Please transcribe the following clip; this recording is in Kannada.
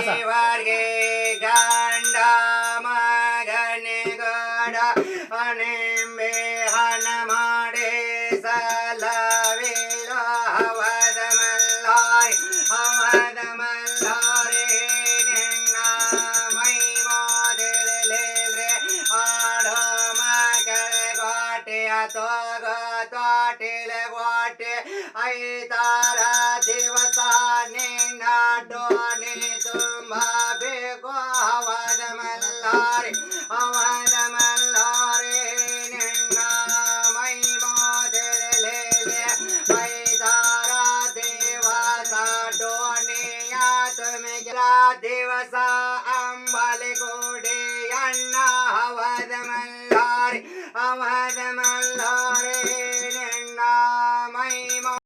ದೇವರ್ಗೆ ಗಂಡ ಮಗನೆ ಗಡ ಅನೆಂಬೆ ಹಣ ಮಾಡಿ ಸಲವಿಲ ಅವದ ಮಲ್ಲಾರಿ ನಿನ್ನ ಮೈ ಮೋದಿಳೆ ಆಡೋ ಮಕ್ಕಳೆ ಗೋಟೆಯ ತೋಟಿಲೆ ಗೋಟೆ ಐತಾರ ದಿವಸ ನಿನ್ನ ಡೋಣಿ ತುಂಬ ಬೇಕು ಅವದ ಮಲ್ಲಾರಿ ನಿನ್ನ ಮೈ ಮೋದಿಳೆ ಐತಾರ ದಿವಸ ಡೋಣಿಯ ತುಮಿಗಿರ ದಿವಸ ಅಂಬಲಿ ಗುಡಿ ಅಣ್ಣ ಅವದ ಮಲ್ಲಾರಿ